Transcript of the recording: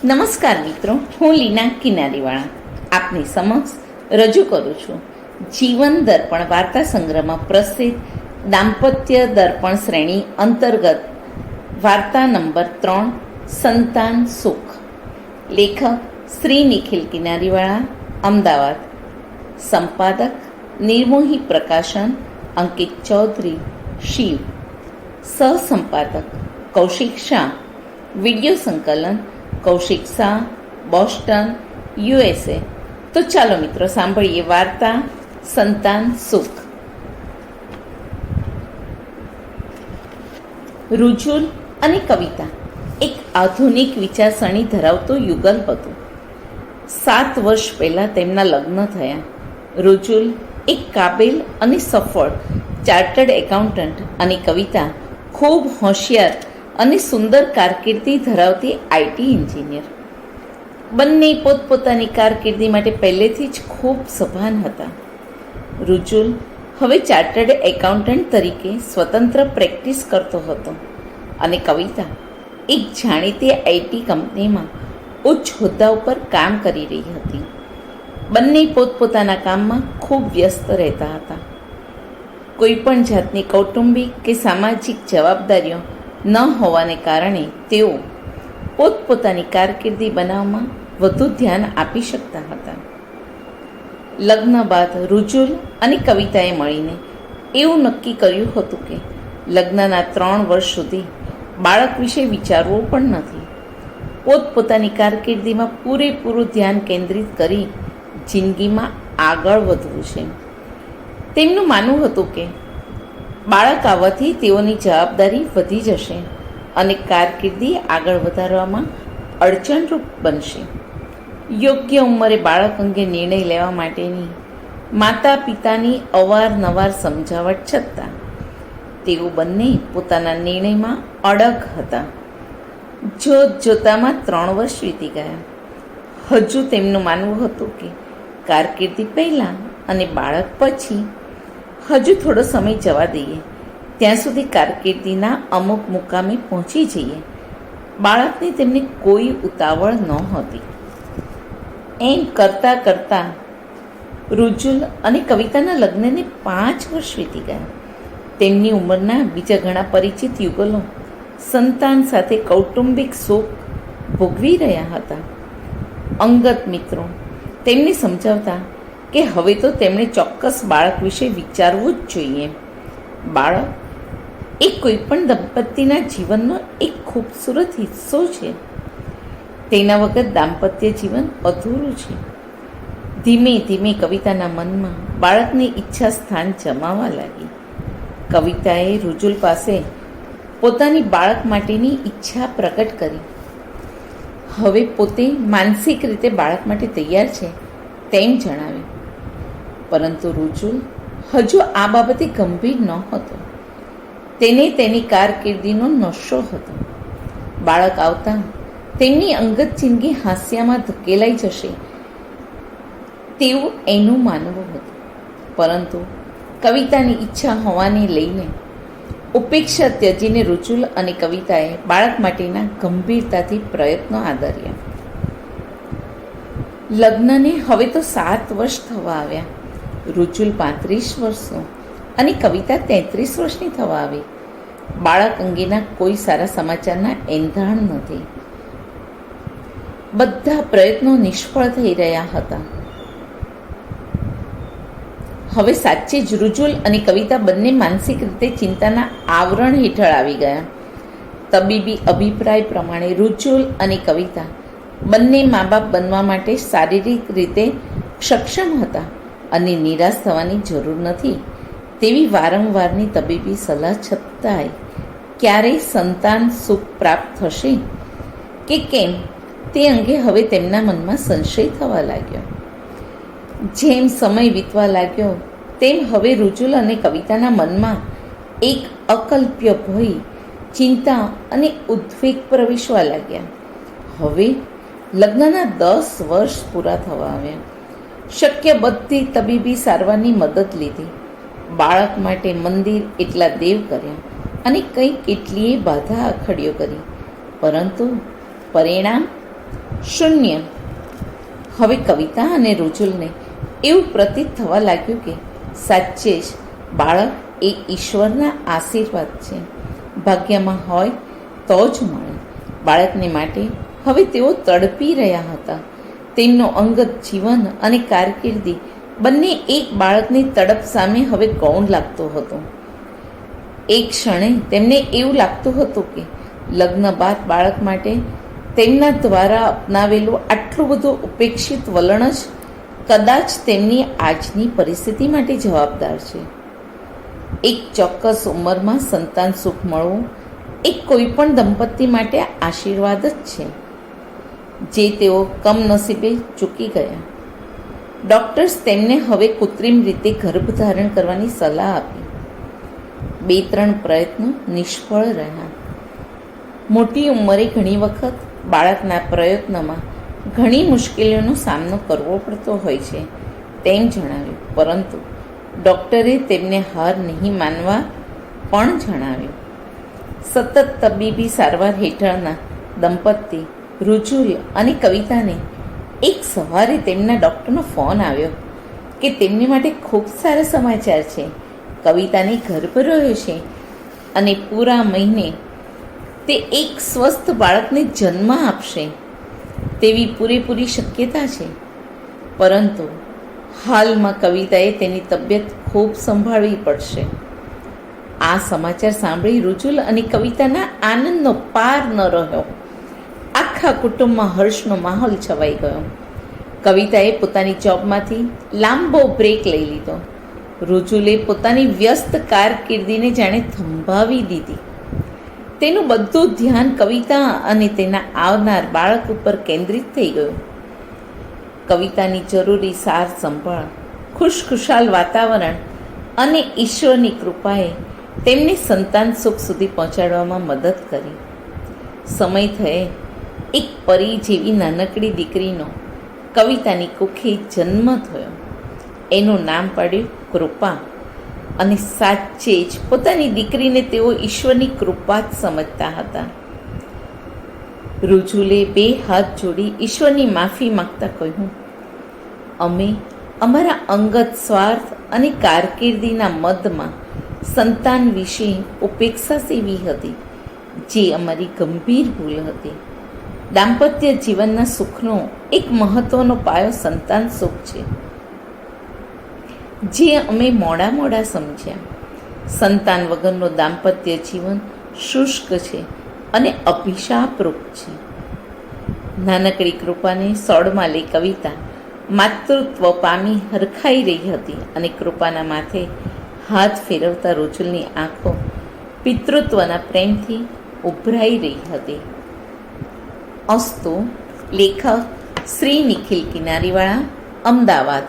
નમસ્કાર મિત્રો, હું લીના કિનારીવાળા આપની સમક્ષ રજૂ કરું છું જીવન દર્પણ વાર્તા સંગ્રહમાં પ્રસિદ્ધ દાંપત્ય દર્પણ શ્રેણી અંતર્ગત વાર્તા નંબર 3, સંતાન સુખ. લેખક શ્રી નિખિલ કિનારીવાળા, અમદાવાદ. સંપાદક નિર્મોહી પ્રકાશન, અંકિત ચૌધરી, શિવ. સહસંપાદક કૌશિક શાહ. વિડીયો સંકલન કૌશિક શાહ, બોસ્ટન, USA. તો ચાલો મિત્રો, સાંભળીએ વાર્તા સંતાન સુખ. રુજુલ અને કવિતા એક આધુનિક વિચારસરણી ધરાવતું યુગલ હતું. 7 વર્ષ પહેલાં તેમના લગ્ન થયા. રુજુલ એક કાબિલ અને સફળ ચાર્ટર્ડ એકાઉન્ટન્ટ અને કવિતા ખૂબ હોશિયાર અને સુંદર કારકિર્દી ધરાવતી IT એન્જિનિયર. બંને પોતપોતાની કારકિર્દી માટે પહેલેથી જ ખૂબ સભાન હતા. રુજુલ હવે ચાર્ટર્ડ એકાઉન્ટન્ટ તરીકે સ્વતંત્ર પ્રેક્ટિસ કરતો હતો અને કવિતા એક જાણીતી IT કંપનીમાં ઉચ્ચ હોદ્દા ઉપર કામ કરી રહી હતી. બંને પોતપોતાના કામમાં ખૂબ વ્યસ્ત રહેતા હતા. કોઈ પણ જાતની કૌટુંબિક કે સામાજિક જવાબદારીઓ ન હોવાને કારણે તેઓ પોતપોતાની કારકિર્દી બનાવવામાં વધુ ધ્યાન આપી શકતા હતા. લગ્ન બાદ રુજુલ અને કવિતાએ મળીને એવું નક્કી કર્યું હતું કે લગ્નના 3 વર્ષ સુધી બાળક વિશે વિચારવું પણ નથી. પોતપોતાની કારકિર્દીમાં પૂરેપૂરું ધ્યાન કેન્દ્રિત કરી જિંદગીમાં આગળ વધવું છે. તેમનું માનવું હતું કે બાળક આવવાથી તેઓની જવાબદારી વધી જશે અને કારકિર્દી આગળ વધારવામાં અડચણરૂપ બનશે. યોગ્ય ઉંમરે બાળક અંગે નિર્ણય લેવા માટેની માતા પિતાની અવારનવાર સમજાવટ છતાં તેઓ બંને પોતાના નિર્ણયમાં અડગ હતા. જોતામાં 3 વર્ષ વીતી ગયા. હજુ તેમનું માનવું હતું કે કારકિર્દી પહેલાં અને બાળક પછી. હજુ થોડો સમય જવા દઈએ, ત્યાં સુધી કારકિર્દીના અમુક મુકામે પહોંચી જઈએ. બાળકની તેમને કોઈ ઉતાવળ નહોતી. એમ કરતાં કરતાં રુજુલ અને કવિતાના લગ્નને 5 વર્ષ વીતી ગયા. તેમની ઉંમરના બીજા ઘણા પરિચિત યુગલો સંતાન સાથે કૌટુંબિક સુખ ભોગવી રહ્યા હતા. અંગત મિત્રો તેમને સમજાવતા કે હવે તો તેમણે ચોક્કસ બાળક વિશે વિચારવું જ જોઈએ. બાળક એ કોઈ પણ દંપતીના જીવનનો એક ખૂબસૂરત હિસ્સો છે. તેના વગર દાંપત્ય જીવન અધૂરું છે. ધીમે ધીમે કવિતાના મનમાં બાળકની ઈચ્છા સ્થાન જમાવવા લાગી. કવિતાએ રુજુલ પાસે પોતાની બાળક માટેની ઈચ્છા પ્રકટ કરી. હવે પોતે માનસિક રીતે બાળક માટે તૈયાર છે તેમ જણાવ્યું. પરંતુ રુજુલ હજુ આ બાબતે ગંભીર નહોતો. તેને તેની કારકિર્દીનો નશો હતો. બાળક આવતા તેમની અંગત જિંદગી હાસ્યામાં ધકેલાઈ જશે તેવું એનું માનવું હતું. પરંતુ કવિતાની ઈચ્છા હોવાને લઈને ઉપેક્ષા ત્યજીને રુજુલ અને કવિતાએ બાળક માટેના ગંભીરતાથી પ્રયત્નો આદર્યા. લગ્નને હવે તો 7 વર્ષ થવા આવ્યા. રુજુલ 35 વર્ષનો અને કવિતા 33 વર્ષની થવા આવી. બાળક અંગેના કોઈ સારા સમાચારના એંધાણ નથી. બધા પ્રયત્નો નિષ્ફળ થઈ રહ્યા હતા. હવે સાચે જ રુજુલ અને કવિતા બંને માનસિક રીતે ચિંતાના આવરણ હેઠળ આવી ગયા. તબીબી અભિપ્રાય પ્રમાણે રુજુલ અને કવિતા બંને મા બાપ બનવા માટે શારીરિક રીતે સક્ષમ હતા અને નિરાશ થવાની જરૂર નથી તેવી વારંવારની તબીબી સલાહ છતાંય ક્યારેય સંતાન સુખ પ્રાપ્ત થશે કે કેમ તે અંગે હવે તેમના મનમાં સંશય થવા લાગ્યો. જેમ સમય વીતવા લાગ્યો તેમ હવે રુજુલ અને કવિતાના મનમાં એક અકલ્પ્ય ભય, ચિંતા અને ઉદ્વેગ પ્રવેશવા લાગ્યા. હવે લગ્નના 10 વર્ષ પૂરા થવા આવ્યા. શક્ય બધી તબીબી સારવારની મદદ લીધી. બાળક માટે મંદિર એટલા દેવ કર્યા અને કંઈ કેટલીય બાધા અખડ્યો કરી, પરંતુ પરિણામ શૂન્ય. હવે કવિતા અને રુજુલને એવું પ્રતીત થવા લાગ્યું કે સાચે જ બાળક એ ઈશ્વરના આશીર્વાદ છે. ભાગ્યમાં હોય તો જ મળે. બાળકને માટે હવે તેઓ તડપી રહ્યા હતા. તેમનો અંગત જીવન અને કારકિર્દી બંને એક બાળકની તડપ સામે હવે ગૌણ લાગતો હતો. એક ક્ષણે તેમને એવું લાગતું હતું કે લગ્ન બાદ બાળક માટે તેમના દ્વારા અપનાવેલું આટલું બધું ઉપેક્ષિત વલણ જ કદાચ તેમની આજની પરિસ્થિતિ માટે જવાબદાર છે. એક ચોક્કસ ઉંમરમાં સંતાન સુખ મળવું એક કોઈ પણ દંપતી માટે આશીર્વાદ જ છે, જે તેઓ કમનસીબે ચૂકી ગયા. ડૉક્ટર્સ તેમને હવે કૃત્રિમ રીતે ગર્ભધારણ કરવાની સલાહ આપી. 2-3 પ્રયત્નો નિષ્ફળ રહ્યા. મોટી ઉંમરે ઘણી વખત બાળકના પ્રયત્નમાં ઘણી મુશ્કેલીઓનો સામનો કરવો પડતો હોય છે તેમ જણાવ્યું, પરંતુ ડૉક્ટરે તેમને હાર નહીં માનવા પણ જણાવ્યું. સતત તબીબી સારવાર હેઠળના દંપતી રુજુલ અને કવિતાને એક સવારે તેમના ડૉક્ટરનો ફોન આવ્યો કે તેમની માટે ખૂબ સારા સમાચાર છે. કવિતાને ગર્ભ રહ્યો છે અને પૂરા મહિને તે એક સ્વસ્થ બાળકને જન્મ આપશે તેવી પૂરેપૂરી શક્યતા છે. પરંતુ હાલમાં કવિતાએ તેની તબિયત ખૂબ સંભાળવી પડશે. આ સમાચાર સાંભળી રુજુલ અને કવિતાના આનંદનો પાર ન રહ્યો. આખા કુટુંબમાં હર્ષનો માહોલ છવાઈ ગયો. કવિતાએ પોતાની જોબમાંથી લાંબો બ્રેક લઈ લીધો. રુજુલે પોતાની વ્યસ્ત કારકિર્દીને જાણે થંભાવી દીધી. તેનું બધું ધ્યાન કવિતા અને તેના આવનાર બાળક ઉપર કેન્દ્રિત થઈ ગયું. કવિતાની જરૂરી સાર સંભાળ, ખુશખુશાલ વાતાવરણ અને ઈશ્વરની કૃપાએ તેમને સંતાન સુખ સુધી પહોંચાડવામાં મદદ કરી. સમય થયે એક પરી જેવી નાનકડી દીકરીનો કવિતાની કુખે જન્મ થયો. એનું નામ પાડ્યું કૃપા. અને સાચે જ પોતાની દીકરીને તેઓ ઈશ્વરની કૃપા જ સમજતા હતા. રુજુલે 2 હાથ જોડી ઈશ્વરની માફી માંગતા કહ્યું, અમે અમારા અંગત સ્વાર્થ અને કારકિર્દીના મદમાં સંતાન વિશે ઉપેક્ષા સેવી હતી, જે અમારી ગંભીર ભૂલ હતી. દાંપત્ય જીવનના સુખનો એક મહત્વનો પાયો સંતાન સુખ છે, જે અમે મોડા સમજ્યા. સંતાન વગરનો દાંપત્ય જીવન શુષ્ક છે અને અભિશાપરૂપ છે. નાનકડી કૃપાને સોળમાં લઈ કવિતા માતૃત્વ પામી હરખાઈ રહી હતી અને કૃપાના માથે હાથ ફેરવતા રુજુલની આંખો પિતૃત્વના પ્રેમથી ઉભરાઈ રહી હતી. અસ્તુ. લેખક શ્રી નિખિલ કિનારીવાળા, અમદાવાદ.